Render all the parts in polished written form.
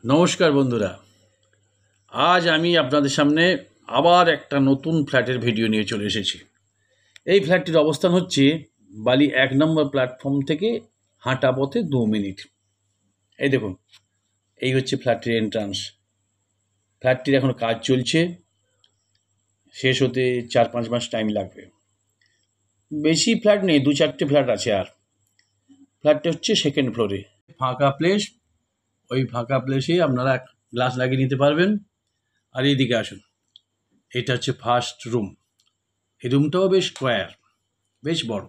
নমস্কার বন্ধুরা, আজ আমি আপনাদের সামনে আবার একটা নতুন ফ্ল্যাটের ভিডিও নিয়ে চলে এসেছি। এই ফ্ল্যাটটির অবস্থান হচ্ছে বালি ১ নম্বর প্ল্যাটফর্ম থেকে হাঁটা পথে ২ মিনিট। এই দেখুন, এই হচ্ছে ফ্ল্যাটটির এন্ট্রান্স। ফ্ল্যাটটির এখন কাজ চলছে, শেষ হতে ৪-৫ মাস টাইম লাগবে। বেশি ফ্ল্যাট নেই, ২-৪টে ফ্ল্যাট আছে। আর ফ্ল্যাটটি হচ্ছে সেকেন্ড ফ্লোরে, ফাঁকা প্লেস। ওই ফাঁকা প্লেসে আপনারা গ্লাস লাগিয়ে নিতে পারবেন। আর এইদিকে আসুন, এটা হচ্ছে ফার্স্ট রুম। এই রুমটাও বেশ স্কোয়ার, বেশ বড়।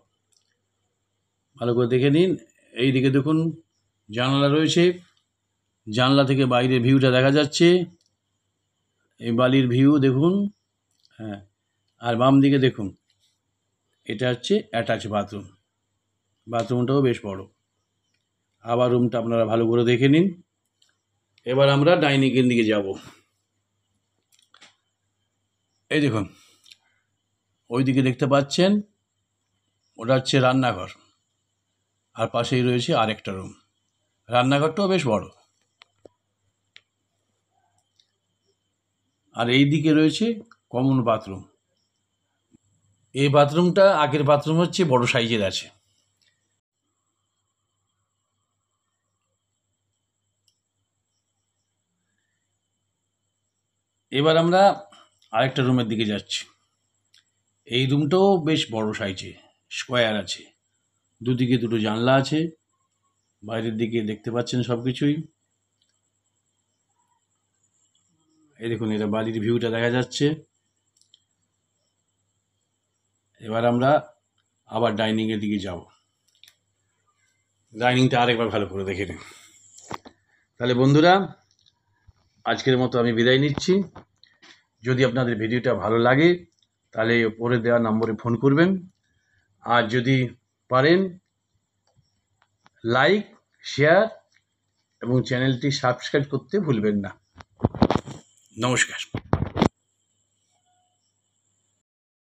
ভালো করে দেখে নিন। এইদিকে দেখুন, জানালা রয়েছে, জানলা থেকে বাইরের ভিউটা দেখা যাচ্ছে। এই বালির ভিউ দেখুন। হ্যাঁ, আর বাম দিকে দেখুন, এটা হচ্ছে অ্যাটাচ বাথরুম। বাথরুমটাও বেশ বড়। আবার রুমটা আপনারা ভালো করে দেখে নিন। এবার আমরা ডাইনিংয়ের দিকে যাব। এই দেখুন, ওইদিকে দেখতে পাচ্ছেন, ওটা হচ্ছে রান্নাঘর। আর পাশেই রয়েছে আরেকটা রুম। রান্নাঘরটাও বেশ বড়। আর এই দিকে রয়েছে কমন বাথরুম। এই বাথরুমটা আগের বাথরুম হচ্ছে বড় সাইজের আছে। এবার আমরা আরেকটা রুমের দিকে যাচ্ছি। এই রুমটাও বেশ বড় সাইজে, স্কোয়ার আছে। দুদিকে দুটো জানলা আছে, বাইরের দিকে দেখতে পাচ্ছেন সব কিছুই। এই দেখুন, এটা বাড়ির ভিউটা দেখা যাচ্ছে। এবার আমরা আবার ডাইনিংয়ের দিকে যাব। ডাইনিংটা আরেকবার ভালো করে দেখে নিন। তাহলে বন্ধুরা, আজকের মতো আমি বিদায় নিচ্ছি। যদি আপনাদের ভিডিওটা ভালো লাগে তাহলে ওপরে দেওয়া নম্বরে ফোন করবেন। আর যদি পারেন লাইক, শেয়ার এবং চ্যানেলটি সাবস্ক্রাইব করতে ভুলবেন না। নমস্কার।